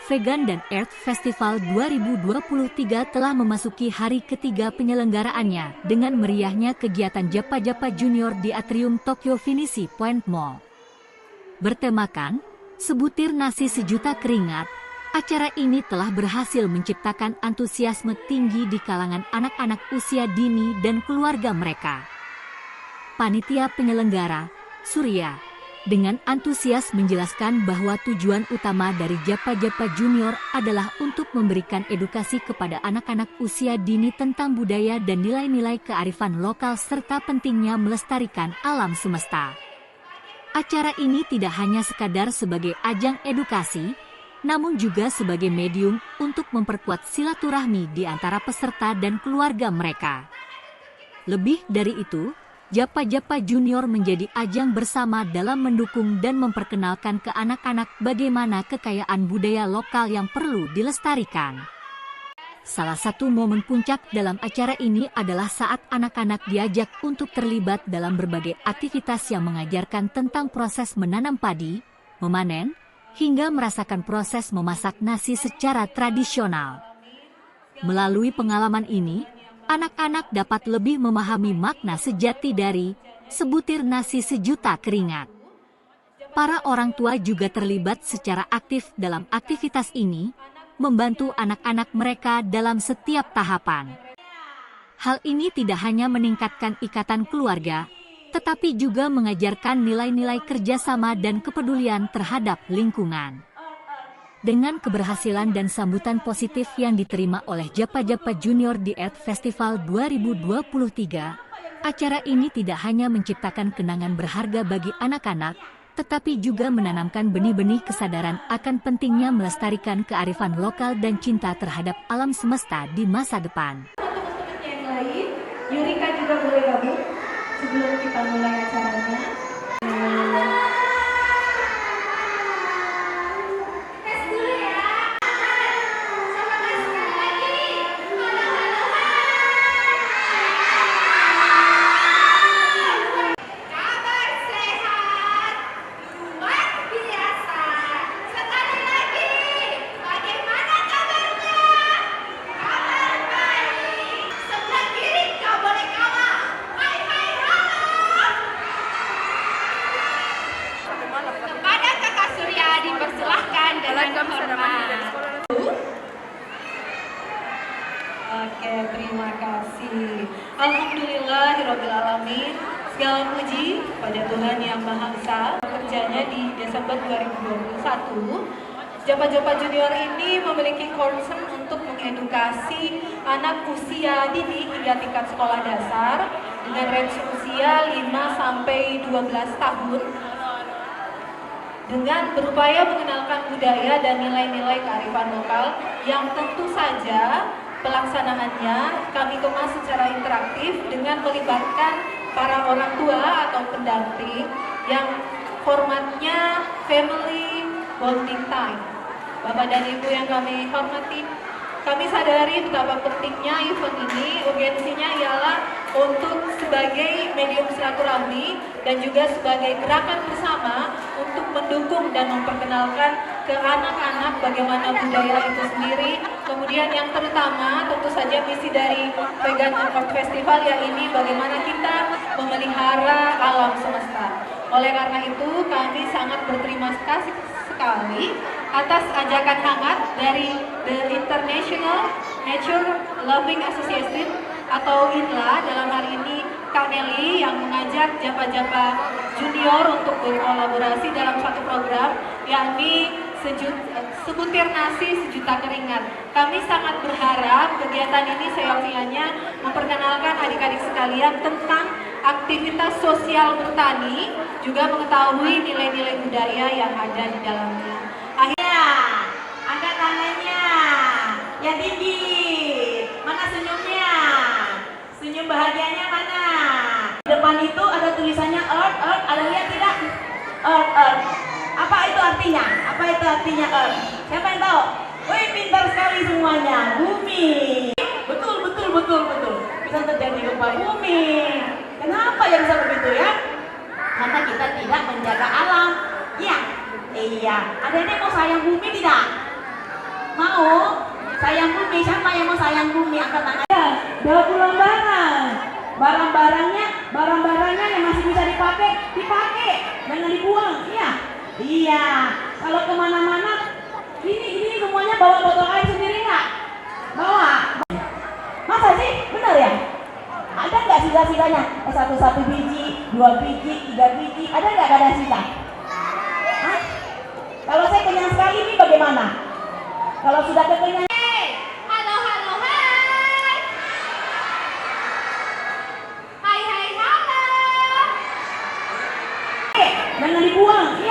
Vegan dan Earth Festival 2023 telah memasuki hari ketiga penyelenggaraannya dengan meriahnya kegiatan Japa-Japa Junior di Atrium Tokyo Finisi Point Mall. Bertemakan, sebutir nasi sejuta keringat, acara ini telah berhasil menciptakan antusiasme tinggi di kalangan anak-anak usia dini dan keluarga mereka. Panitia penyelenggara, Surya, dengan antusias menjelaskan bahwa tujuan utama dari Japa-Japa Junior adalah untuk memberikan edukasi kepada anak-anak usia dini tentang budaya dan nilai-nilai kearifan lokal serta pentingnya melestarikan alam semesta. Acara ini tidak hanya sekadar sebagai ajang edukasi, namun juga sebagai medium untuk memperkuat silaturahmi di antara peserta dan keluarga mereka. Lebih dari itu, Japa-Japa Junior menjadi ajang bersama dalam mendukung dan memperkenalkan ke anak-anak bagaimana kekayaan budaya lokal yang perlu dilestarikan. Salah satu momen puncak dalam acara ini adalah saat anak-anak diajak untuk terlibat dalam berbagai aktivitas yang mengajarkan tentang proses menanam padi, memanen, hingga merasakan proses memasak nasi secara tradisional. Melalui pengalaman ini, anak-anak dapat lebih memahami makna sejati dari sebutir nasi sejuta keringat. Para orang tua juga terlibat secara aktif dalam aktivitas ini, membantu anak-anak mereka dalam setiap tahapan. Hal ini tidak hanya meningkatkan ikatan keluarga, tetapi juga mengajarkan nilai-nilai kerjasama dan kepedulian terhadap lingkungan. Dengan keberhasilan dan sambutan positif yang diterima oleh Japa-Japa Junior di Earth Festival 2023, acara ini tidak hanya menciptakan kenangan berharga bagi anak-anak, tetapi juga menanamkan benih-benih kesadaran akan pentingnya melestarikan kearifan lokal dan cinta terhadap alam semesta di masa depan. Untuk yang lain, Yurika juga boleh gabung sebelum kita mulai acaranya. Oke, terima kasih. Alhamdulillahirrabbilalamin. Segala puji pada Tuhan Yang Maha Esa. Kerjanya di Desember 2021, Japa-Japa Junior ini memiliki concern untuk mengedukasi anak usia dini hingga tingkat sekolah dasar dengan range usia 5-12 tahun, dengan berupaya mengenalkan budaya dan nilai-nilai kearifan lokal yang tentu saja pelaksanaannya kami kemas secara interaktif dengan melibatkan para orang tua atau pendamping yang formatnya family bonding time. Bapak dan Ibu yang kami hormati, kami sadari betapa pentingnya event ini. Urgensinya ialah untuk sebagai medium silaturahmi dan juga sebagai gerakan bersama untuk mendukung dan memperkenalkan ke anak-anak bagaimana budaya itu sendiri. Kemudian yang terutama tentu saja misi dari Vegan and Earth Festival ya ini bagaimana kita memelihara alam semesta. Oleh karena itu kami sangat berterima kasih sekali atas ajakan hangat dari The International Nature Loving Association atau INLA, dalam hal ini Kak Nelly yang mengajak Japa-Japa Junior untuk berkolaborasi dalam satu program yakni sebutir nasi sejuta keringat. Kami sangat berharap kegiatan ini seyogianya memperkenalkan adik-adik sekalian tentang aktivitas sosial bertani, juga mengetahui nilai-nilai budaya yang ada di dalamnya. Akhirnya, angkat tangannya yang tinggi. Mana senyumnya? Senyum bahagianya mana? Di depan itu ada tulisannya Earth, Earth. Ada lihat tidak? Earth, Earth. Apa itu artinya? Apa itu artinya Earth? Siapa yang tahu? Wih, pintar sekali semuanya. Bumi. Betul, betul, betul, betul. Bisa terjadi gempa bumi. Kenapa yang bisa begitu ya? Karena kita tidak menjaga alam. Iya. Iya. Ada yang mau sayang bumi tidak? Mau? Sayang bumi, siapa yang mau sayang bumi? Angkat tangan. Bawa pulang barang-barangnya yang masih bisa dipakai, jangan dibuang. Iya. Kalau kemana-mana, ini semuanya bawa botol air sendiri nggak? Bawa. Masa sih? Benar ya? Ada nggak sisa-sisanya? Satu biji, 2 biji, 3 biji, ada nggak kadang sisa? Hah? Kalau saya kenyang sekali ini bagaimana? Kalau sudah kekenyangan. Jangan dibuang.